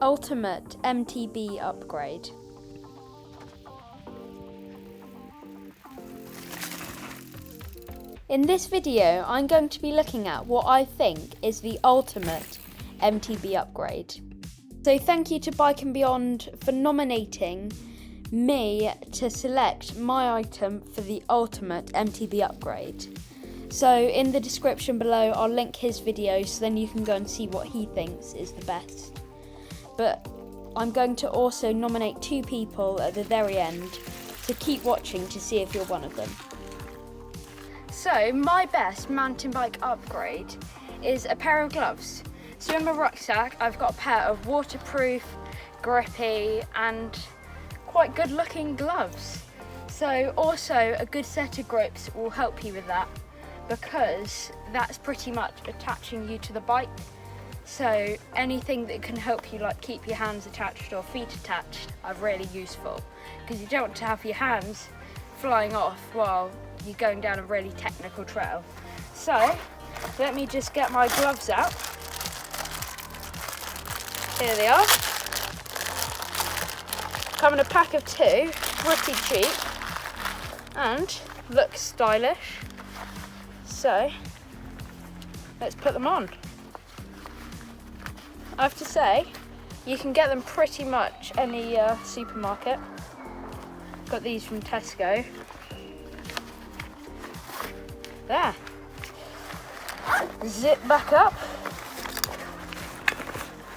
Ultimate MTB upgrade. In this video, I'm going to be looking at what I think is the ultimate MTB upgrade. So thank you to Bike and Beyond for nominating me to select my item for the ultimate MTB upgrade. So in the description below, I'll link his video so then you can go and see what he thinks is the best. But I'm going to also nominate 2 people at the very end, so keep watching to see if you're one of them. So my best mountain bike upgrade is a pair of gloves. So in my rucksack I've got a pair of waterproof, grippy and quite good looking gloves. So also a good set of grips will help you with that, because that's pretty much attaching you to the bike. So anything that can help you like keep your hands attached or feet attached are really useful, because you don't want to have your hands flying off while you're going down a really technical trail. So let me just get my gloves out. Here they are. Come in a pack of 2, pretty cheap and look stylish. So let's put them on. I have to say, you can get them pretty much any supermarket. Got these from Tesco. There. Zip back up.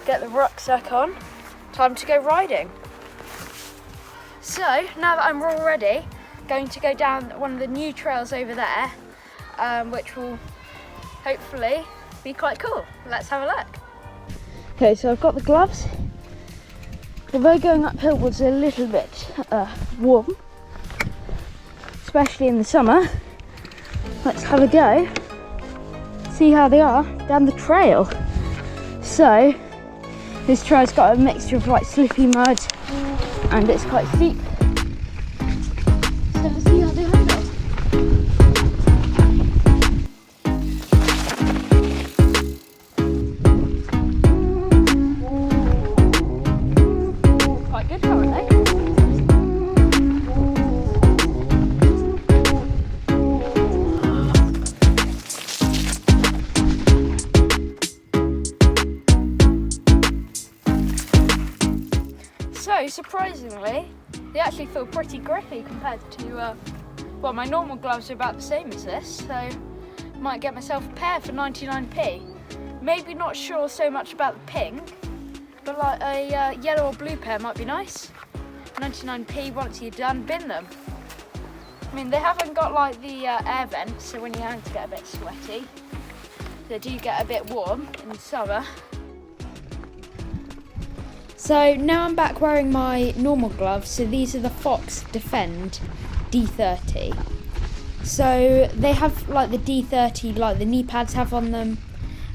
Get the rucksack on. Time to go riding. So now that I'm all ready, going to go down one of the new trails over there, which will hopefully be quite cool. Let's have a look. Okay, so I've got the gloves. Although going uphill was a little bit warm, especially in the summer, let's have a go, see how they are down the trail. So this trail's got a mixture of like slippy mud and it's quite steep. So let's see how they handle. So surprisingly, they actually feel pretty grippy compared to, well, my normal gloves are about the same as this, so might get myself a pair for 99p. Maybe not sure so much about the pink, but like a yellow or blue pair might be nice. 99p, once you're done, bin them. I mean, they haven't got like the air vents, so when your hands get a bit sweaty, they do get a bit warm in the summer. So now I'm back wearing my normal gloves, so these are the Fox Defend D30. So they have like the D30, like the knee pads have on them,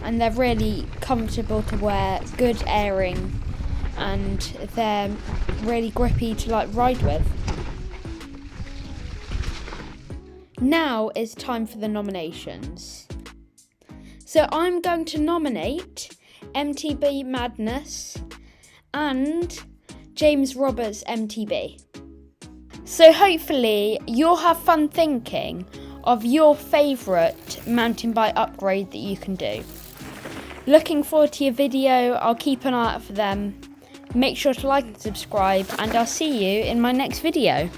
and they're really comfortable to wear, good airing, and they're really grippy to like ride with. Now it's time for the nominations. So I'm going to nominate MTB Madness and James Roberts MTB. So hopefully you'll have fun thinking of your favourite mountain bike upgrade that you can do. Looking forward to your video, I'll keep an eye out for them. Make sure to like and subscribe, and I'll see you in my next video.